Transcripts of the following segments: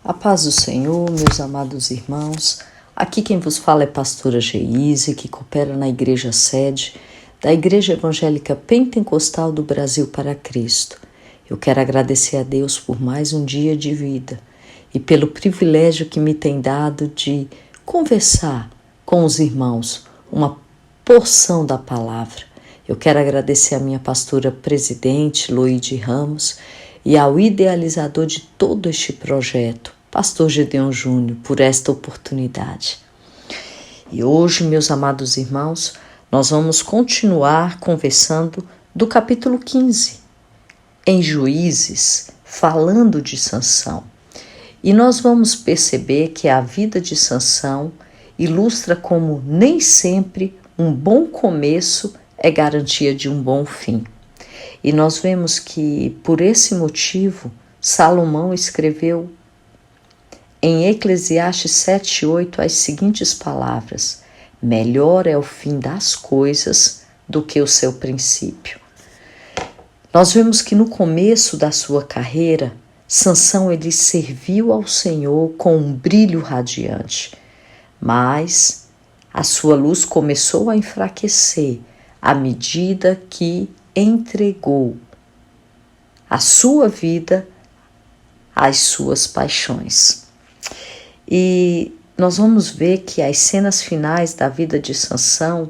A paz do Senhor, meus amados irmãos. Aqui quem vos fala é pastora Geise, que coopera na igreja sede da Igreja Evangélica Pentecostal do Brasil para Cristo. Eu quero agradecer a Deus por mais um dia de vida e pelo privilégio que me tem dado de conversar com os irmãos uma porção da palavra. Eu quero agradecer a minha pastora presidente, Loide Ramos, e ao idealizador de todo este projeto, pastor Gedeon Júnior, por esta oportunidade. E hoje, meus amados irmãos, nós vamos continuar conversando do capítulo 15, em Juízes, falando de Sansão. E nós vamos perceber que a vida de Sansão ilustra como nem sempre um bom começo é garantia de um bom fim. E nós vemos que, por esse motivo, Salomão escreveu em Eclesiastes 7:8 as seguintes palavras: melhor é o fim das coisas do que o seu princípio. Nós vemos que no começo da sua carreira, Sansão ele serviu ao Senhor com um brilho radiante, mas a sua luz começou a enfraquecer à medida que entregou a sua vida às suas paixões. E nós vamos ver que as cenas finais da vida de Sansão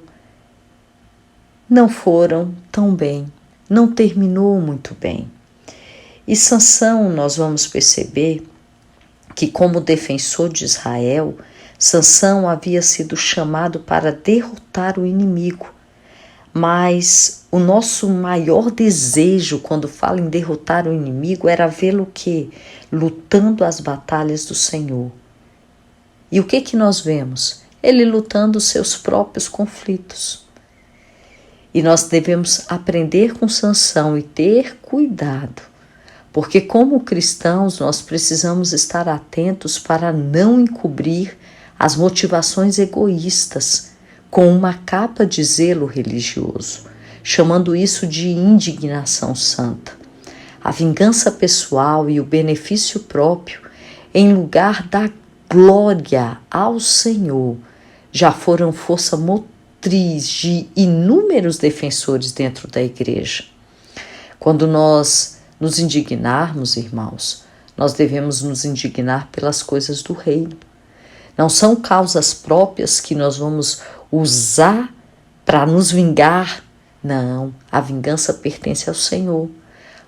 não foram tão bem, não terminou muito bem. E Sansão, nós vamos perceber que, como defensor de Israel, Sansão havia sido chamado para derrotar o inimigo. Mas o nosso maior desejo quando fala em derrotar o inimigo era vê-lo lutando as batalhas do Senhor. E o que nós vemos? Ele lutando os seus próprios conflitos. E nós devemos aprender com Sansão e ter cuidado, porque como cristãos nós precisamos estar atentos para não encobrir as motivações egoístas com uma capa de zelo religioso, chamando isso de indignação santa. A vingança pessoal e o benefício próprio, em lugar da glória ao Senhor, já foram força motriz de inúmeros defensores dentro da igreja. Quando nós nos indignarmos, irmãos, nós devemos nos indignar pelas coisas do reino. Não são causas próprias que nós vamos usar para nos vingar. Não, a vingança pertence ao Senhor.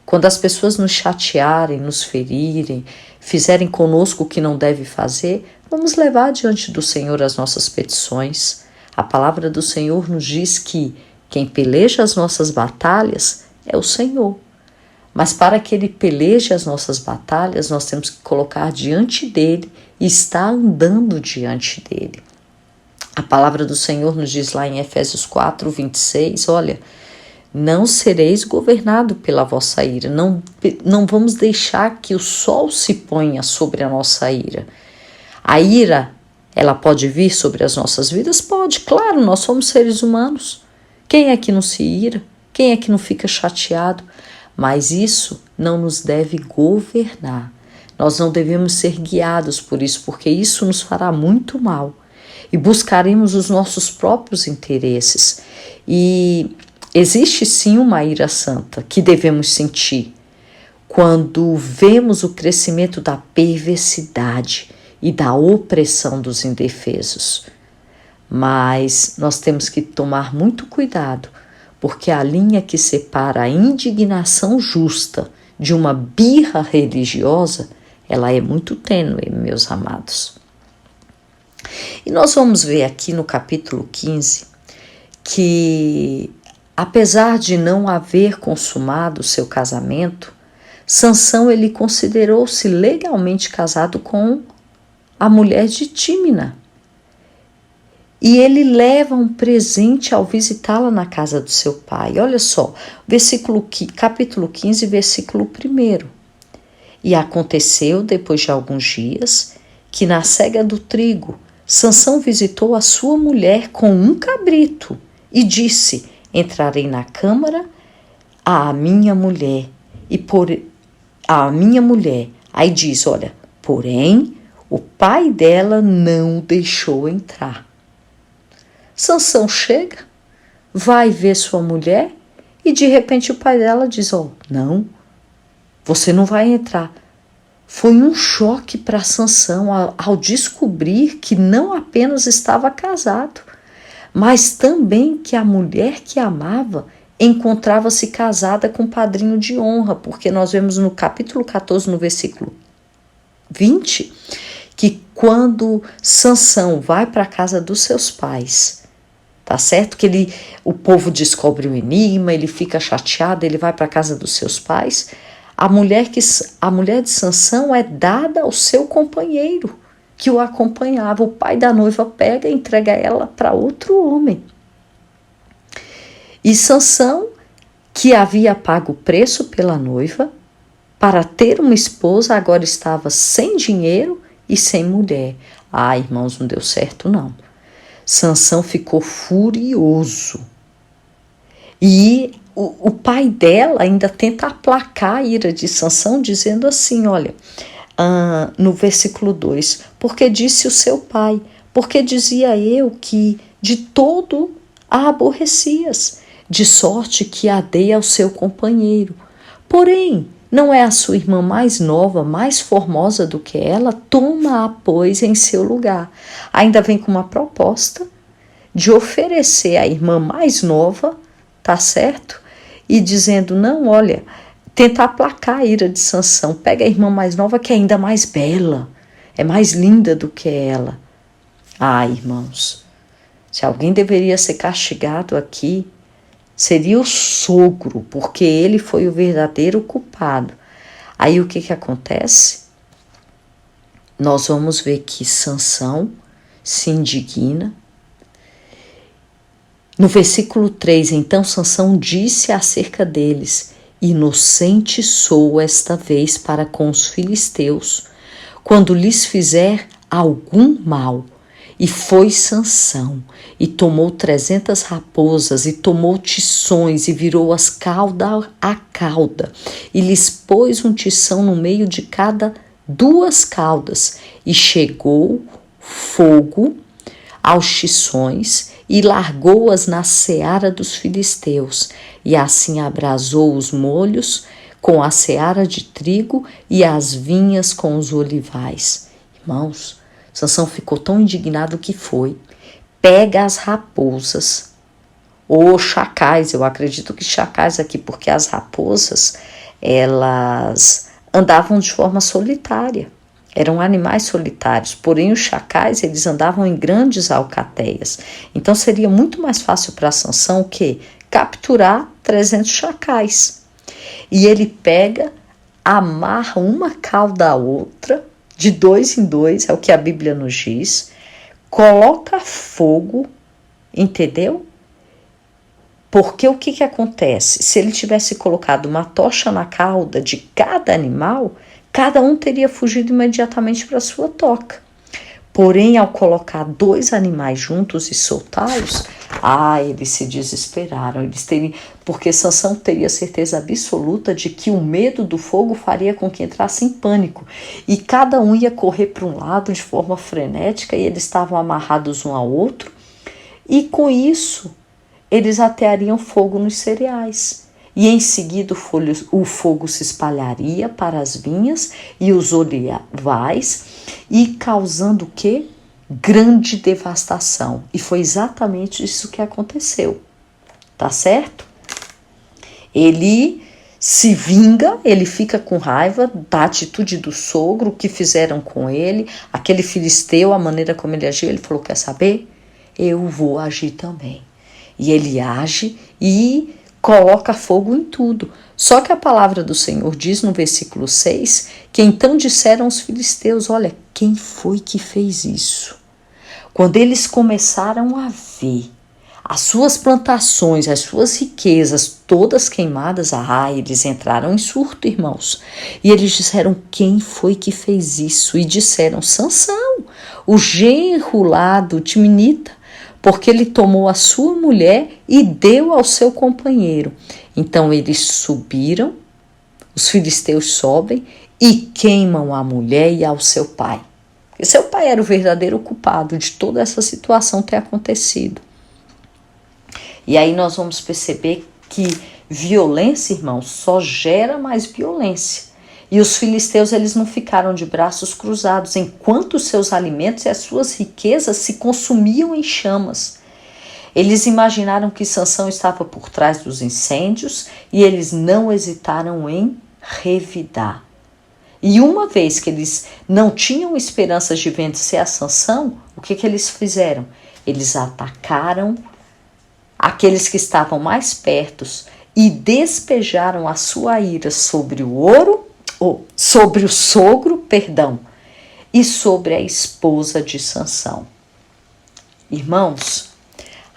Quando as pessoas nos chatearem, nos ferirem, fizerem conosco o que não deve fazer, vamos levar diante do Senhor as nossas petições. A palavra do Senhor nos diz que quem peleja as nossas batalhas é o Senhor. Mas para que Ele peleje as nossas batalhas, nós temos que colocar diante dEle e estar andando diante dEle. A palavra do Senhor nos diz lá em Efésios 4:26, olha, não sereis governado pela vossa ira, não vamos deixar que o sol se ponha sobre a nossa ira. A ira, ela pode vir sobre as nossas vidas? Pode, claro, nós somos seres humanos. Quem é que não se ira? Quem é que não fica chateado? Mas isso não nos deve governar. Nós não devemos ser guiados por isso, porque isso nos fará muito mal. E buscaremos os nossos próprios interesses. E existe sim uma ira santa que devemos sentir quando vemos o crescimento da perversidade e da opressão dos indefesos. Mas nós temos que tomar muito cuidado, porque a linha que separa a indignação justa de uma birra religiosa, ela é muito tênue, meus amados. E nós vamos ver aqui no capítulo 15 que, apesar de não haver consumado o seu casamento, Sansão ele considerou-se legalmente casado com a mulher de Tímina. E ele leva um presente ao visitá-la na casa do seu pai. Olha só, capítulo 15, versículo 1. E aconteceu, depois de alguns dias, que na cega do trigo, Sansão visitou a sua mulher com um cabrito e disse: entrarei na câmara à minha mulher. Aí diz, olha, Porém, o pai dela não o deixou entrar. Sansão chega, vai ver sua mulher e de repente o pai dela diz: não, você não vai entrar. Foi um choque para Sansão ao descobrir que não apenas estava casado, mas também que a mulher que amava encontrava-se casada com um padrinho de honra, porque nós vemos no capítulo 14, no versículo 20, que quando Sansão vai para a casa dos seus pais, tá certo? Que o povo descobre o enigma, ele fica chateado, ele vai para a casa dos seus pais. A mulher de Sansão é dada ao seu companheiro que o acompanhava. O pai da noiva pega e entrega ela para outro homem. E Sansão, que havia pago o preço pela noiva, para ter uma esposa, agora estava sem dinheiro e sem mulher. Irmãos, não deu certo não. Sansão ficou furioso. E o pai dela ainda tenta aplacar a ira de Sansão, dizendo assim, olha, no versículo 2, porque disse o seu pai, porque dizia eu que de todo a aborrecias, de sorte que a dei ao seu companheiro. Porém, não é a sua irmã mais nova, mais formosa do que ela? Toma-a, pois, em seu lugar. Ainda vem com uma proposta de oferecer a irmã mais nova, tá certo? E dizendo, não, olha, tentar aplacar a ira de Sansão. Pega a irmã mais nova, que é ainda mais bela, é mais linda do que ela. Irmãos, se alguém deveria ser castigado aqui, seria o sogro, porque ele foi o verdadeiro culpado. Aí o que acontece? Nós vamos ver que Sansão se indigna. No versículo 3, então Sansão disse acerca deles: inocente sou esta vez para com os filisteus, quando lhes fizer algum mal. E foi Sansão, e tomou 300 raposas, e tomou tições, e virou-as cauda a cauda, e lhes pôs um tição no meio de cada 2 caudas, e chegou fogo aos tições, e largou-as na seara dos filisteus, e assim abrasou os molhos com a seara de trigo, e as vinhas com os olivais. Irmãos, Sansão ficou tão indignado que pega as raposas, ou chacais, eu acredito que chacais aqui, porque as raposas, elas andavam de forma solitária, eram animais solitários, porém os chacais, eles andavam em grandes alcateias, então seria muito mais fácil para Sansão o quê? Capturar 300 chacais, e ele pega, amarra uma cauda à outra, de 2 em 2, é o que a Bíblia nos diz, coloca fogo, entendeu? Porque o que acontece? Se ele tivesse colocado uma tocha na cauda de cada animal, cada um teria fugido imediatamente para sua toca. Porém, ao colocar 2 animais juntos e soltá-los, eles se desesperaram, porque Sansão teria certeza absoluta de que o medo do fogo faria com que entrasse em pânico, e cada um ia correr para um lado de forma frenética, e eles estavam amarrados um ao outro, e com isso eles ateariam fogo nos cereais. E em seguida o fogo se espalharia para as vinhas e os olivais, e causando o quê? Grande devastação. E foi exatamente isso que aconteceu. Tá certo? Ele se vinga, ele fica com raiva da atitude do sogro, o que fizeram com ele, aquele filisteu, a maneira como ele agiu, ele falou, quer saber? Eu vou agir também. E ele age e coloca fogo em tudo. Só que a palavra do Senhor diz no versículo 6, que então disseram os filisteus, olha, quem foi que fez isso? Quando eles começaram a ver as suas plantações, as suas riquezas, todas queimadas, eles entraram em surto, irmãos. E eles disseram, quem foi que fez isso? E disseram, Sansão, o genro lá do Timinita, porque ele tomou a sua mulher e deu ao seu companheiro. Então eles subiram, os filisteus sobem e queimam a mulher e ao seu pai. Porque seu pai era o verdadeiro culpado de toda essa situação ter acontecido. E aí nós vamos perceber que violência, irmãos, só gera mais violência. E os filisteus, eles não ficaram de braços cruzados, enquanto os seus alimentos e as suas riquezas se consumiam em chamas. Eles imaginaram que Sansão estava por trás dos incêndios e eles não hesitaram em revidar. E uma vez que eles não tinham esperanças de vencer a Sansão, o que eles fizeram? Eles atacaram aqueles que estavam mais perto e despejaram a sua ira sobre sobre o sogro, e sobre a esposa de Sansão. Irmãos,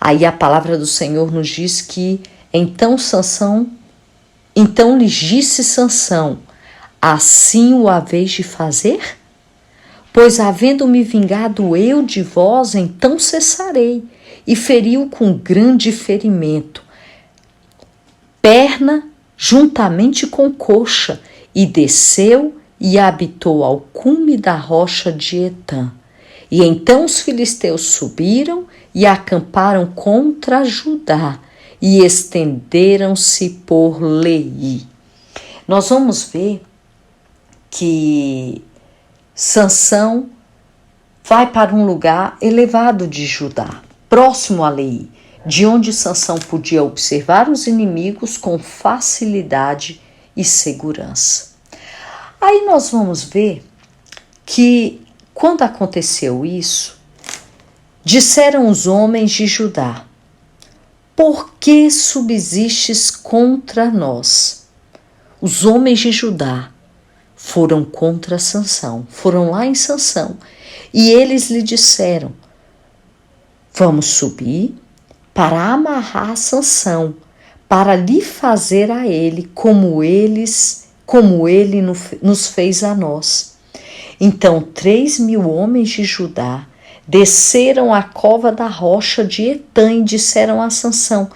aí a palavra do Senhor nos diz que então lhes disse Sansão: assim o haveis de fazer? Pois havendo-me vingado eu de vós, então cessarei. E feriu com grande ferimento, perna juntamente com coxa, e desceu e habitou ao cume da rocha de Etã. E então os filisteus subiram e acamparam contra Judá, e estenderam-se por Leí. Nós vamos ver que Sansão vai para um lugar elevado de Judá, próximo a Leí, de onde Sansão podia observar os inimigos com facilidade e segurança. Aí nós vamos ver que quando aconteceu isso, disseram os homens de Judá: por que subsistes contra nós? Os homens de Judá foram contra Sansão, foram lá em Sansão, e eles lhe disseram: vamos subir para amarrar Sansão, para lhe fazer a ele como ele nos fez a nós. Então 3.000 homens de Judá desceram à cova da rocha de Etã e disseram a Sansão: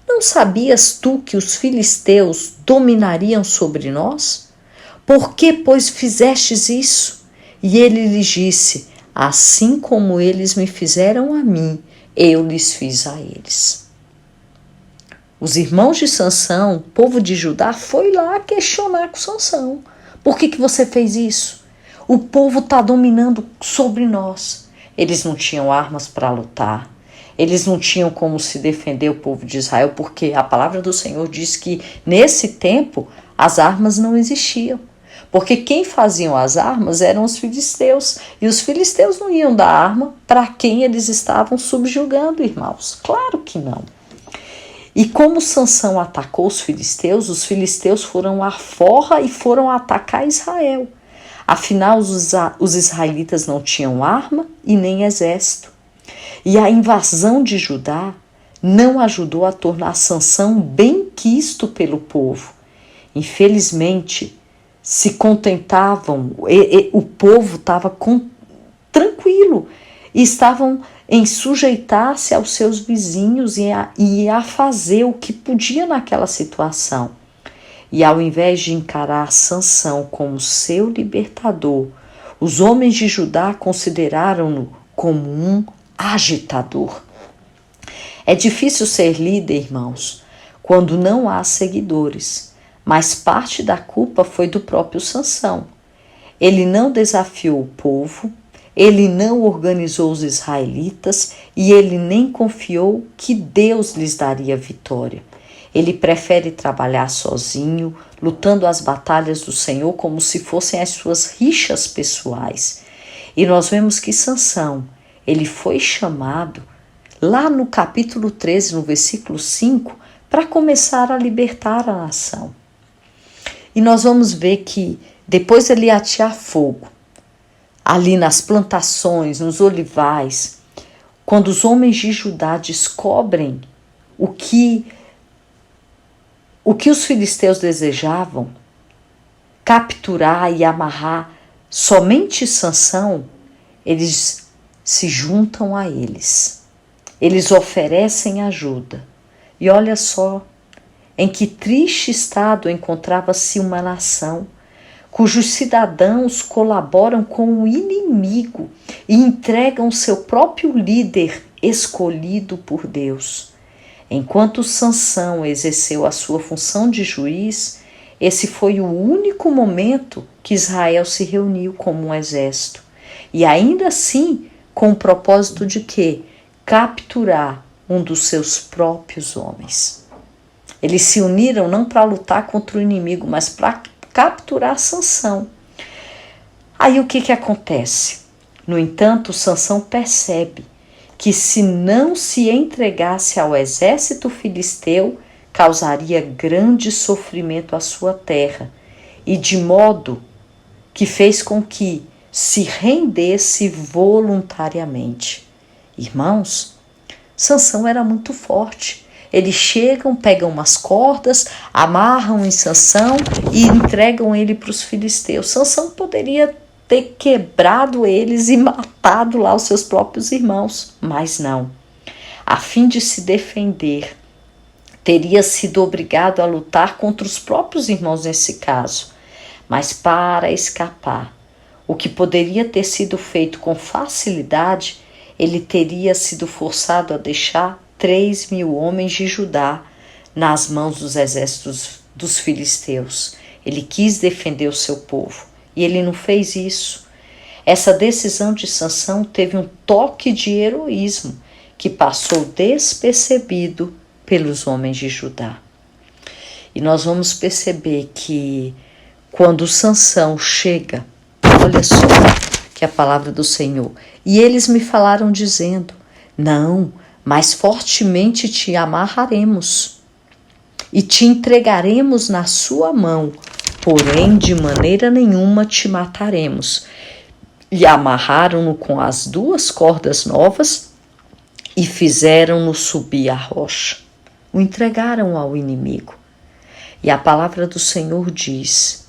não sabias tu que os filisteus dominariam sobre nós? Por que, pois, fizestes isso? E ele lhes disse: assim como eles me fizeram a mim, eu lhes fiz a eles. Os irmãos de Sansão, o povo de Judá, foi lá questionar com Sansão: por que você fez isso? O povo está dominando sobre nós. Eles não tinham armas para lutar. Eles não tinham como se defender, o povo de Israel, porque a palavra do Senhor diz que nesse tempo as armas não existiam. Porque quem faziam as armas eram os filisteus. E os filisteus não iam dar arma para quem eles estavam subjugando, irmãos. Claro que não. E como Sansão atacou os filisteus foram à forra e foram atacar Israel. Afinal, os israelitas não tinham arma e nem exército. E a invasão de Judá não ajudou a tornar Sansão bem quisto pelo povo. Infelizmente, se contentavam, o povo estava tranquilo, e estavam em sujeitar-se aos seus vizinhos e a fazer o que podia naquela situação. E ao invés de encarar Sansão como seu libertador, os homens de Judá consideraram-no como um agitador. É difícil ser líder, irmãos, quando não há seguidores, mas parte da culpa foi do próprio Sansão. Ele não desafiou o povo, ele não organizou os israelitas e ele nem confiou que Deus lhes daria vitória. Ele prefere trabalhar sozinho, lutando as batalhas do Senhor como se fossem as suas rixas pessoais. E nós vemos que Sansão, ele foi chamado lá no capítulo 13, no versículo 5, para começar a libertar a nação. E nós vamos ver que depois ele atear fogo, ali nas plantações, nos olivais, quando os homens de Judá descobrem o que os filisteus desejavam, capturar e amarrar somente Sansão, eles se juntam a eles. Eles oferecem ajuda. E olha só em que triste estado encontrava-se uma nação cujos cidadãos colaboram com o inimigo e entregam seu próprio líder escolhido por Deus. Enquanto Sansão exerceu a sua função de juiz, esse foi o único momento que Israel se reuniu como um exército. E ainda assim, com o propósito de quê? Capturar um dos seus próprios homens. Eles se uniram não para lutar contra o inimigo, mas para capturar Sansão. Aí o que acontece? No entanto, Sansão percebe que se não se entregasse ao exército filisteu, causaria grande sofrimento à sua terra, e de modo que fez com que se rendesse voluntariamente. Irmãos, Sansão era muito forte. Eles chegam, pegam umas cordas, amarram em Sansão e entregam ele para os filisteus. Sansão poderia ter quebrado eles e matado lá os seus próprios irmãos, mas não. A fim de se defender, teria sido obrigado a lutar contra os próprios irmãos nesse caso. Mas para escapar, o que poderia ter sido feito com facilidade, ele teria sido forçado a deixar 3.000 homens de Judá nas mãos dos exércitos dos filisteus. Ele quis defender o seu povo e ele não fez isso. Essa decisão de Sansão teve um toque de heroísmo que passou despercebido pelos homens de Judá. E nós vamos perceber que quando Sansão chega, olha só que a palavra do Senhor, e eles me falaram dizendo, não, mas fortemente te amarraremos e te entregaremos na sua mão, porém de maneira nenhuma te mataremos. E amarraram-no com as 2 cordas novas e fizeram-no subir a rocha. O entregaram ao inimigo. E a palavra do Senhor diz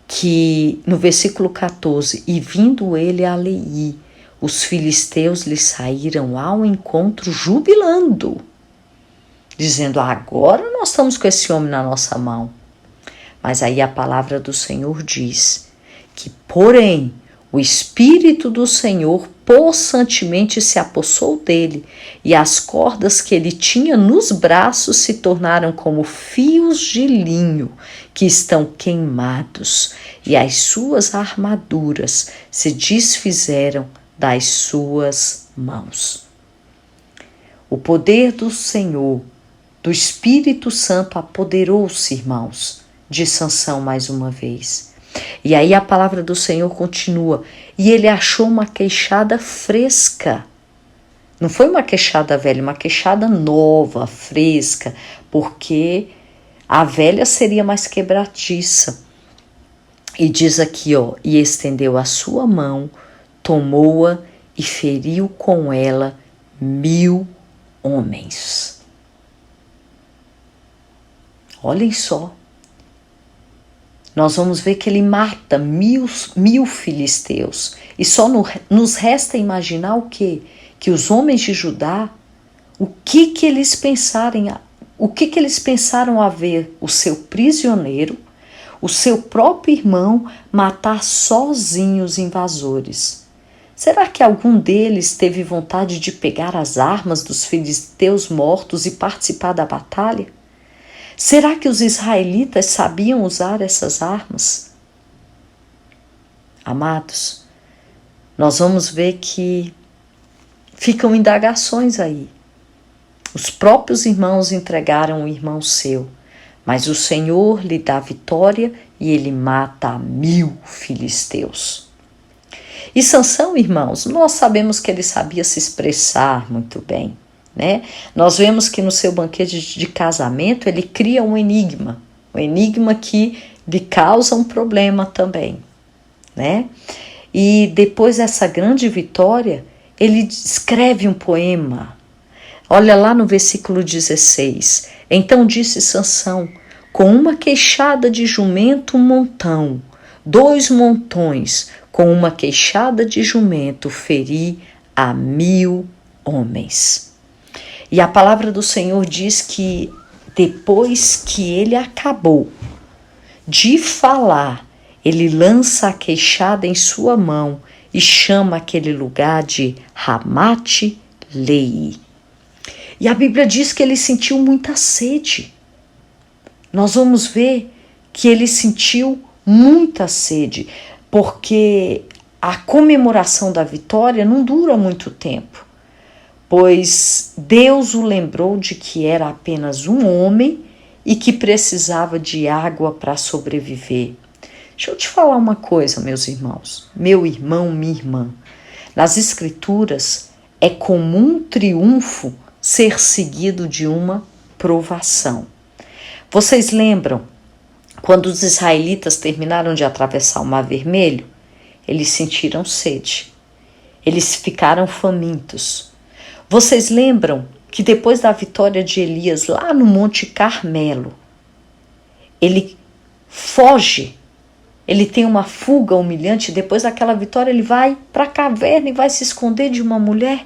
que no versículo 14, e vindo ele a Leí, os filisteus lhe saíram ao encontro jubilando, dizendo, agora nós estamos com esse homem na nossa mão. Mas aí a palavra do Senhor diz que, porém, o Espírito do Senhor possantemente se apossou dele, e as cordas que ele tinha nos braços se tornaram como fios de linho que estão queimados, e as suas armaduras se desfizeram das suas mãos. O poder do Senhor, do Espírito Santo, apoderou-se, irmãos, de Sansão mais uma vez. E aí a palavra do Senhor continua, e ele achou uma queixada fresca. Não foi uma queixada velha, uma queixada nova, fresca, porque a velha seria mais quebradiça. E diz aqui, ó, e estendeu a sua mão, tomou-a e feriu com ela 1.000 homens. Olhem só. Nós vamos ver que ele mata 1.000 filisteus. E só nos resta imaginar o quê? Que os homens de Judá, o que eles pensaram a ver o seu prisioneiro, o seu próprio irmão, matar sozinho os invasores. Será que algum deles teve vontade de pegar as armas dos filisteus mortos e participar da batalha? Será que os israelitas sabiam usar essas armas? Amados, nós vamos ver que ficam indagações aí. Os próprios irmãos entregaram o irmão seu, mas o Senhor lhe dá vitória e ele mata 1.000 filisteus. E Sansão, irmãos, nós sabemos que ele sabia se expressar muito bem, né? Nós vemos que no seu banquete de casamento ele cria um enigma que lhe causa um problema também, né? E depois dessa grande vitória, ele escreve um poema. Olha lá no versículo 16. Então disse Sansão, com uma queixada de jumento um montão, 2 montões, com uma queixada de jumento feri a 1.000 homens. E a palavra do Senhor diz que depois que ele acabou, de falar, ele lança a queixada em sua mão e chama aquele lugar de Ramate Lei. E a Bíblia diz que ele sentiu muita sede. Nós vamos ver que ele sentiu muita sede, porque a comemoração da vitória não dura muito tempo, pois Deus o lembrou de que era apenas um homem e que precisava de água para sobreviver. Deixa eu te falar uma coisa, meus irmãos, meu irmão, minha irmã. Nas Escrituras é comum triunfo ser seguido de uma provação. Vocês lembram quando os israelitas terminaram de atravessar o Mar Vermelho? Eles sentiram sede, eles ficaram famintos. Vocês lembram que depois da vitória de Elias lá no Monte Carmelo, ele foge, ele tem uma fuga humilhante, depois daquela vitória ele vai para a caverna e vai se esconder de uma mulher?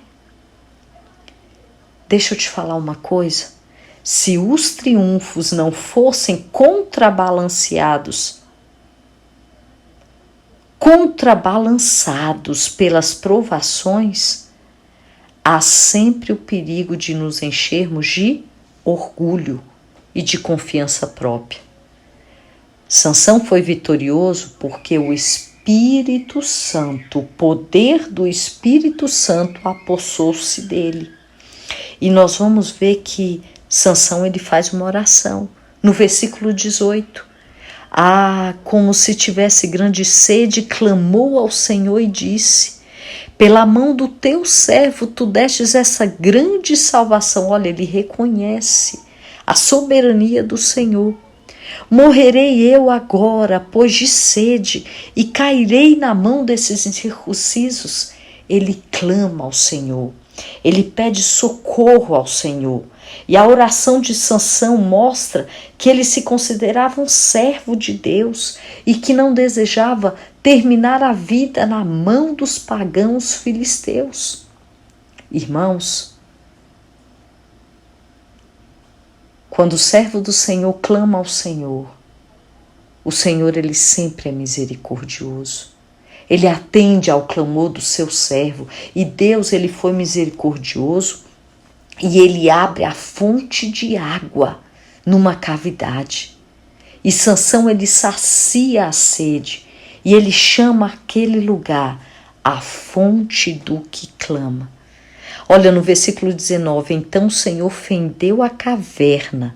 Deixa eu te falar uma coisa, se os triunfos não fossem contrabalançados pelas provações, há sempre o perigo de nos enchermos de orgulho e de confiança própria. Sansão foi vitorioso porque o Espírito Santo, o poder do Espírito Santo apossou-se dele. E nós vamos ver que Sansão ele faz uma oração no versículo 18. Como se tivesse grande sede, clamou ao Senhor e disse: pela mão do teu servo tu destes essa grande salvação. Olha, ele reconhece a soberania do Senhor. Morrerei eu agora, pois de sede, e cairei na mão desses incircuncisos. Ele clama ao Senhor, ele pede socorro ao Senhor. E a oração de Sansão mostra que ele se considerava um servo de Deus e que não desejava terminar a vida na mão dos pagãos filisteus. Irmãos, quando o servo do Senhor clama ao Senhor, o Senhor ele sempre é misericordioso. Ele atende ao clamor do seu servo e Deus ele foi misericordioso e ele abre a fonte de água numa cavidade. E Sansão ele sacia a sede e ele chama aquele lugar a fonte do que clama. Olha no versículo 19, então o Senhor fendeu a caverna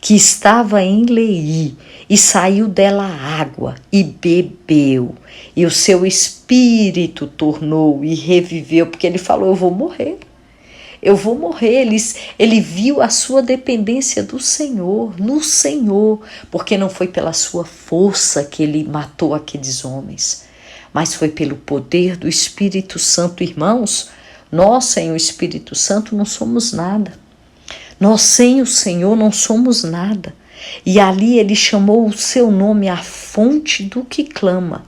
que estava em Leí e saiu dela água e bebeu. E o seu espírito tornou e reviveu, porque ele falou, eu vou morrer. Ele viu a sua dependência do Senhor, no Senhor, porque não foi pela sua força que ele matou aqueles homens, mas foi pelo poder do Espírito Santo. Irmãos, nós sem o Espírito Santo não somos nada. Nós sem o Senhor não somos nada. E ali ele chamou o seu nome a fonte do que clama,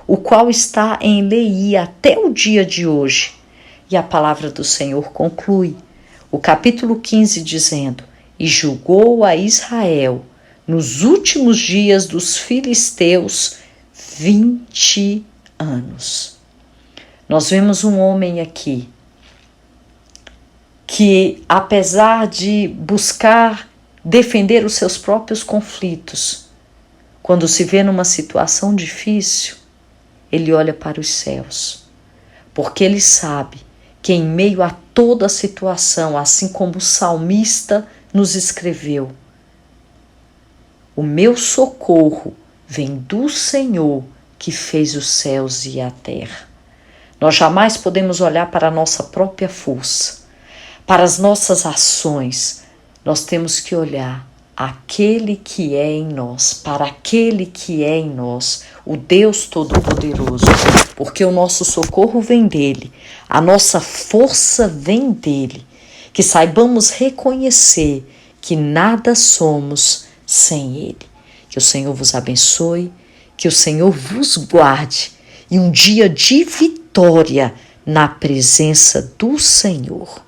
o qual está em Leí até o dia de hoje. E a palavra do Senhor conclui o capítulo 15 dizendo: e julgou a Israel nos últimos dias dos filisteus 20 anos. Nós vemos um homem aqui que, apesar de buscar defender os seus próprios conflitos, quando se vê numa situação difícil, ele olha para os céus, porque ele sabe que em meio a toda a situação, assim como o salmista nos escreveu, o meu socorro vem do Senhor que fez os céus e a terra. Nós jamais podemos olhar para a nossa própria força, para as nossas ações. Nós temos que olhar aquele que é em nós, para aquele que é em nós, o Deus Todo-Poderoso, porque o nosso socorro vem dele, a nossa força vem dele, que saibamos reconhecer que nada somos sem ele. Que o Senhor vos abençoe, que o Senhor vos guarde e um dia de vitória na presença do Senhor.